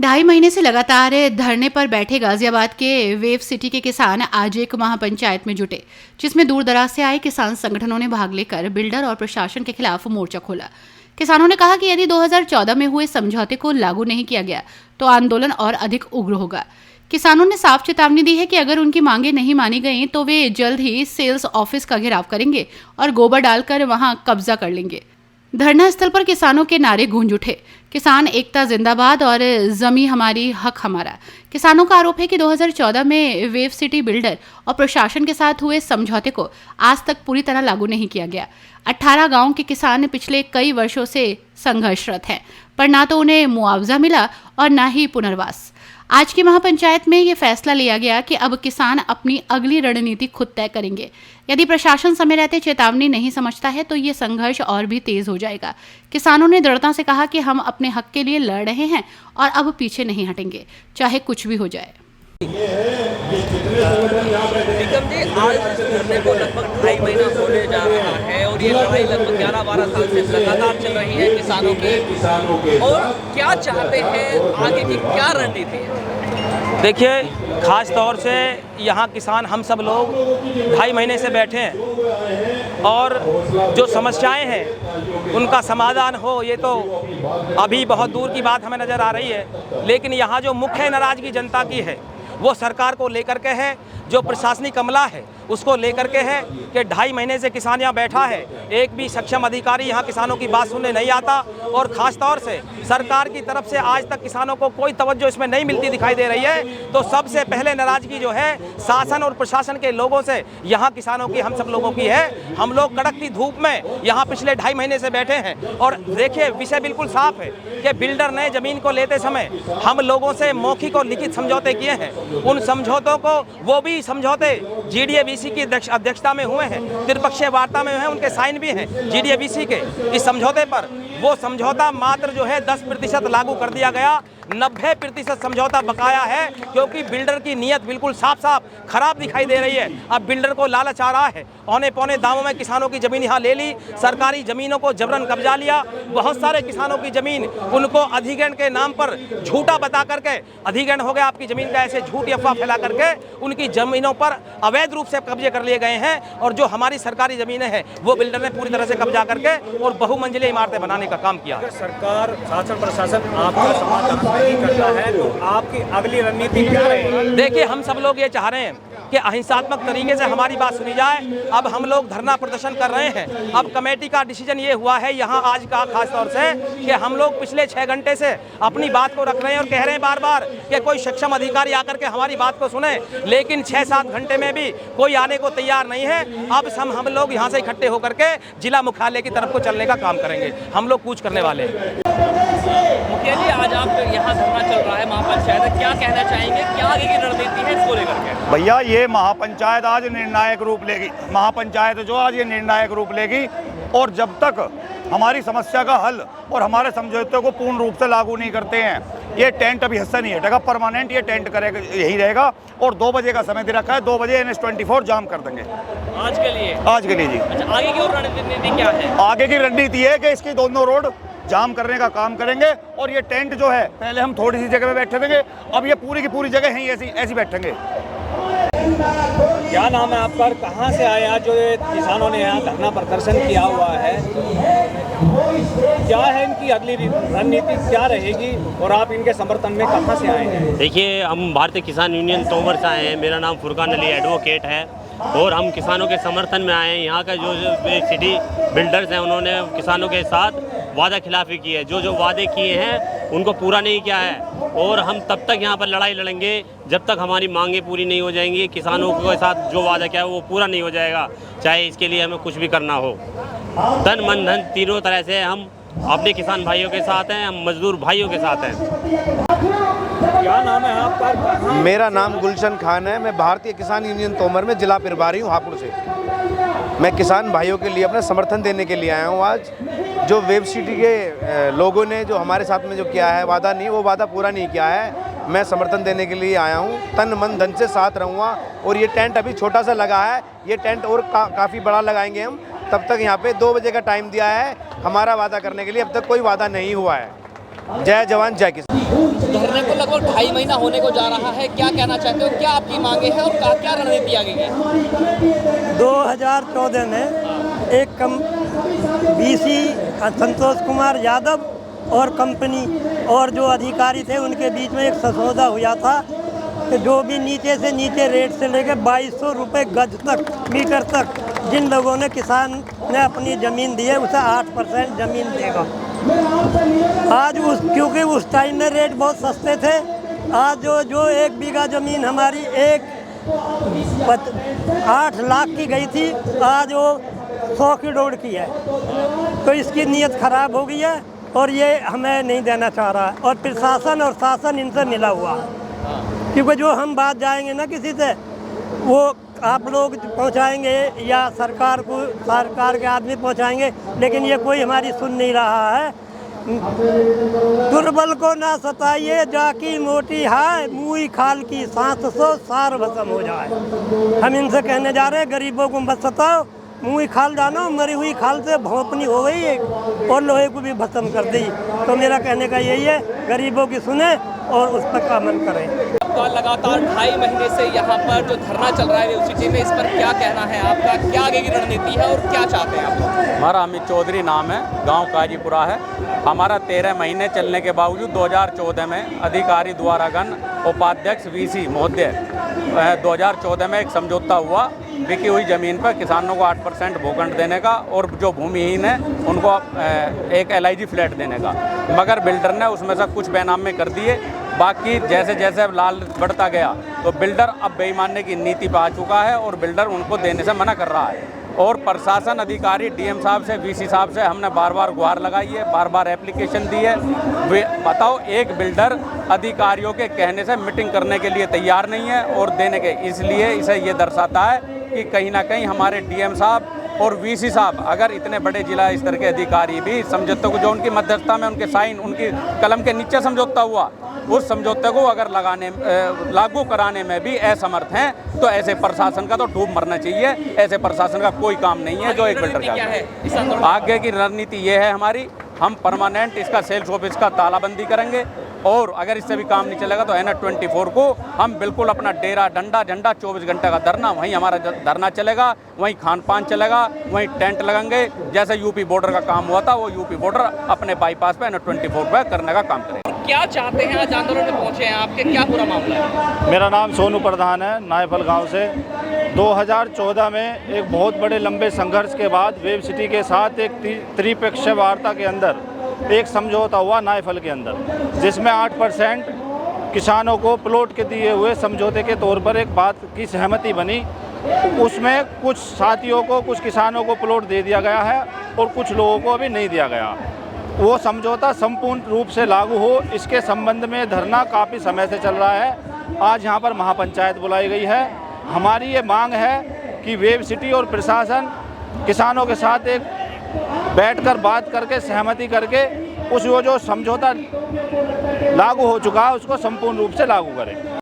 ढाई महीने से लगातार धरने पर बैठे गाजियाबाद के वेव सिटी के किसान आज एक महापंचायत में जुटे, जिसमें दूर दराज से आए किसान संगठनों ने भाग लेकर बिल्डर और प्रशासन के खिलाफ मोर्चा खोला। किसानों ने कहा कि यदि 2014 में हुए समझौते को लागू नहीं किया गया तो आंदोलन और अधिक उग्र होगा। किसानों ने साफ चेतावनी दी है कि अगर उनकी मांगे नहीं मानी गई तो वे जल्द ही सेल्स ऑफिस का घेराव करेंगे और गोबर डालकर वहां कब्जा कर लेंगे। धरना स्थल पर किसानों के नारे गूंज उठे। किसान एकता जिंदाबाद और जमी हमारी हक हमारा। किसानों का आरोप है कि 2014 में वेव सिटी बिल्डर और प्रशासन के साथ हुए समझौते को आज तक पूरी तरह लागू नहीं किया गया। 18 गांव के किसान पिछले कई वर्षों से संघर्षरत हैं, पर ना तो उन्हें मुआवजा मिला और ना ही पुनर्वास। आज की महापंचायत में ये फैसला लिया गया कि अब किसान अपनी अगली रणनीति खुद तय करेंगे। यदि प्रशासन समय रहते चेतावनी नहीं समझता है तो ये संघर्ष और भी तेज हो जाएगा। किसानों ने दृढ़ता से कहा कि हम अपने हक के लिए लड़ रहे हैं और अब पीछे नहीं हटेंगे, चाहे कुछ भी हो जाए। निगम जी, आज धरने को लगभग 2.5 महीना होने जा रहा है और ये लड़ाई लगभग 11-12 साल से लगातार चल रही है किसानों की। और क्या चाहते हैं, आगे की क्या रणनीति है? देखिए, खास तौर से यहाँ किसान हम सब लोग 2.5 महीने से बैठे हैं और जो समस्याएं हैं उनका समाधान हो ये तो अभी बहुत दूर की बात हमें नज़र आ रही है। लेकिन यहाँ जो मुख्य नाराज़गी जनता की है वो सरकार को लेकर के है, जो प्रशासनिक अमला है उसको लेकर के है कि 2.5 महीने से किसान यहाँ बैठा है, एक भी सक्षम अधिकारी यहाँ किसानों की बात सुनने नहीं आता और ख़ास तौर से सरकार की तरफ से आज तक किसानों को कोई तवज्जो इसमें नहीं मिलती दिखाई दे रही है। तो सबसे पहले नाराज़गी जो है शासन और प्रशासन के लोगों से यहाँ किसानों की, हम सब लोगों की है। हम लोग कड़कती धूप में यहाँ पिछले 2.5 महीने से बैठे हैं और देखिए विषय बिल्कुल साफ है कि बिल्डर ने ज़मीन को लेते समय हम लोगों से मौखिक और लिखित समझौते किए हैं। उन समझौतों को, वो भी समझौते GDAVC की अध्यक्षता में हुए हैं, त्रिपक्षीय वार्ता में हुए हैं, उनके साइन भी हैं GDAVC के। इस समझौते पर वो समझौता मात्र जो है 10% लागू कर दिया गया, 90% समझौता बकाया है, क्योंकि बिल्डर की नीयत बिल्कुल साफ साफ खराब दिखाई दे रही है। अब बिल्डर को लालच आ रहा है, औने पौने दामों में किसानों की ज़मीन यहाँ ले ली, सरकारी ज़मीनों को जबरन कब्जा लिया। बहुत सारे किसानों की ज़मीन उनको अधिग्रहण के नाम पर झूठा बता करके, अधिग्रहण हो गया आपकी ज़मीन का, ऐसे झूठी अफवाह फैला करके उनकी ज़मीनों पर अवैध रूप से कब्जे कर लिए गए हैं। और जो हमारी सरकारी ज़मीनें हैं वो बिल्डर ने पूरी तरह से कब्जा करके और बहुमंजिले इमारतें बनाने का काम किया। सरकार, शासन प्रशासन आपका समाधान नहीं करता है तो आपकी अगली रणनीति क्या रहेगी? देखिए, हम सब लोग ये चाह रहे हैं कि अहिंसात्मक तरीके से हमारी बात सुनी जाए। अब हम लोग धरना प्रदर्शन कर रहे हैं। अब कमेटी का डिसीजन ये हुआ है यहाँ आज का खास तौर से कि हम लोग पिछले 6 घंटे से अपनी बात को रख रहे हैं और कह रहे हैं बार बार कि कोई सक्षम अधिकारी आकर के हमारी बात को सुने, लेकिन 6-7 घंटे में भी कोई आने को तैयार नहीं है। अब हम लोग यहाँ से इकट्ठे होकर के जिला मुख्यालय की तरफ को चलने का काम करेंगे। हम लोग कूच करने वाले हैं। मुखिया जी, आज आप यहाँ धरना चल रहा है महापंचायत, क्या कहना चाहेंगे, क्या आगे की रणनीति है इसको लेकर के? भैया, ये महापंचायत आज निर्णायक रूप लेगी। महापंचायत जो आज ये निर्णायक रूप लेगी और जब तक हमारी समस्या का हल और हमारे समझौते को पूर्ण रूप से लागू नहीं करते हैं, ये टेंट अभी हिस्सा नहीं हटेगा। परमानेंट ये टेंट करेगा, यही रहेगा। और 2 बजे का समय दे रखा है, 2 बजे NH24 जाम कर देंगे आज के लिए। आज के लिए जी। अच्छा, आगे की और रणनीति क्या है? आगे की रणनीति है कि इसकी दोनों रोड जाम करने का काम करेंगे और ये टेंट जो है, पहले हम थोड़ी सी जगह पे बैठे देंगे, अब ये पूरी की पूरी जगह ही ऐसी बैठेंगे। क्या नाम है आपका, कहाँ से आया जो किसानों ने यहाँ धरना प्रदर्शन किया हुआ है? क्या है इनकी अगली रणनीति, क्या रहेगी और आप इनके समर्थन में कहाँ से आए हैं? देखिए, हम भारतीय किसान यूनियन तोमर से आए हैं। मेरा नाम फुरकान अली एडवोकेट है और हम किसानों के समर्थन में आए हैं। यहाँ का जो सिटी बिल्डर्स हैं उन्होंने किसानों के साथ वादा खिलाफी की है, जो वादे किए हैं उनको पूरा नहीं किया है और हम तब तक यहाँ पर लड़ाई लड़ेंगे जब तक हमारी मांगे पूरी नहीं हो जाएंगी। किसानों के साथ जो वादा किया है वो पूरा नहीं हो जाएगा, चाहे इसके लिए हमें कुछ भी करना हो। तन मन धन तीनों तरह से हम अपने किसान भाइयों के साथ हैं, हम मजदूर भाइयों के साथ हैं। क्या नाम है आपका? मेरा नाम गुलशन खान है। मैं भारतीय किसान यूनियन तोमर में जिला प्रभारी हूँ, हापुड़ से। मैं किसान भाइयों के लिए अपना समर्थन देने के लिए आया हूँ। आज जो वेब सिटी के लोगों ने जो हमारे साथ में जो किया है वादा, नहीं, वो वादा पूरा नहीं किया है। मैं समर्थन देने के लिए आया हूँ, तन मन धन से साथ रहूँगा। और ये टेंट अभी छोटा सा लगा है, ये टेंट और काफ़ी बड़ा लगाएंगे हम। तब तक यहाँ पे 2 बजे का टाइम दिया है हमारा वादा करने के लिए, अब तक कोई वादा नहीं हुआ है। जय जवान जय किसान। धरने को 2.5 महीना होने को जा रहा है, क्या कहना चाहते हो, क्या आपकी मांगे हैं और क्या रणनीति आगे की? 2014 में एक बीसी संतोष कुमार यादव और कंपनी और जो अधिकारी थे उनके बीच में एक समझौता हुआ था कि जो भी नीचे से नीचे रेट से लेकर 2200 रुपये गज तक मीटर तक जिन लोगों ने किसान ने अपनी ज़मीन दी है उसे 8% ज़मीन देगा। आज क्योंकि उस टाइम में रेट बहुत सस्ते थे, आज जो 1 बीघा ज़मीन हमारी 8 लाख की गई थी, आज वो 100 करोड़ की है। तो इसकी नीयत ख़राब हो गई है और ये हमें नहीं देना चाह रहा है और प्रशासन और शासन इनसे मिला हुआ है। क्योंकि जो हम बात जाएंगे ना किसी से, वो आप लोग पहुंचाएंगे या सरकार के आदमी पहुंचाएंगे, लेकिन ये कोई हमारी सुन नहीं रहा है। दुर्बल को ना सताइए, जाकी मोटी है, मुई खाल की सांस सो सार भस्म हो जाए। हम इनसे कहने जा रहे हैं गरीबों को मत सताओ, मुँह खाल जानो, मरी हुई खाल से भोंपनी हो गई एक और लोहे को भी भस्म कर दी। तो मेरा कहने का यही है, गरीबों की सुने और उस पर अमल करें। लगातार 2.5 महीने से यहाँ पर जो धरना चल रहा है वेव सिटी में, इस पर क्या कहना है आपका, क्या आगे की रणनीति है और क्या चाहते हैं आप? हमारा अमित चौधरी नाम है, गांव काजीपुरा है। हमारा 13 महीने चलने के बावजूद 2014 में अधिकारी द्वारा गण उपाध्यक्ष VC महोदय 2014 में एक समझौता हुआ बिकी हुई ज़मीन पर किसानों को 8% भूखंड देने का और जो भूमिहीन है उनको एक LIG फ्लैट देने का, मगर बिल्डर ने उसमें से कुछ बेनामे कर दिए। बाकी जैसे जैसे अब लाल बढ़ता गया तो बिल्डर अब बेईमानी की नीति पर आ चुका है और बिल्डर उनको देने से मना कर रहा है। और प्रशासन अधिकारी DM साहब से VC साहब से हमने बार बार गुहार लगाई है, बार बार एप्लीकेशन दी है। बताओ, एक बिल्डर अधिकारियों के कहने से मीटिंग करने के लिए तैयार नहीं है और देने के, इसलिए इसे ये दर्शाता है कि कहीं ना कहीं हमारे DM साहब और VC साहब, अगर इतने बड़े जिला स्तर के अधिकारी भी समझौते को, जो उनकी मध्यस्थता में उनके साइन, उनकी कलम के नीचे समझौता हुआ, उस समझौते को अगर लागू कराने में भी असमर्थ हैं, तो ऐसे प्रशासन का तो डूब मरना चाहिए। ऐसे प्रशासन का कोई काम नहीं है जो एक बिल्डर का। आगे की रणनीति ये है हमारी, हम परमानेंट इसका सेल्स ऑफिस का तालाबंदी करेंगे और अगर इससे भी काम नहीं चलेगा तो N24 को हम बिल्कुल अपना डेरा डंडा झंडा 24 घंटे का धरना, वहीं हमारा धरना चलेगा, वहीं खान पान चलेगा, वहीं टेंट लगेंगे। जैसे यूपी बॉर्डर का काम हुआ था, वो यूपी बॉर्डर अपने बाईपास पे N24 पे करने का काम करेंगे। क्या चाहते हैं, आज आंदोलन में पहुंचे हैं आपके, क्या पूरा मामला है? मेरा नाम सोनू प्रधान है, नायफल गांव से। 2014 में एक बहुत बड़े लंबे संघर्ष के बाद वेव सिटी के साथ एक त्रिपक्षीय वार्ता के अंदर एक समझौता हुआ नायफल के अंदर, जिसमें 8% किसानों को प्लॉट के दिए हुए समझौते के तौर पर एक बात की सहमति बनी। उसमें कुछ साथियों को, कुछ किसानों को प्लॉट दे दिया गया है और कुछ लोगों को अभी नहीं दिया गया। वो समझौता संपूर्ण रूप से लागू हो, इसके संबंध में धरना काफ़ी समय से चल रहा है। आज यहाँ पर महापंचायत बुलाई गई है। हमारी ये मांग है कि वेव सिटी और प्रशासन किसानों के साथ एक बैठकर बात करके, सहमति करके उस वो जो समझौता लागू हो चुका है उसको संपूर्ण रूप से लागू करें।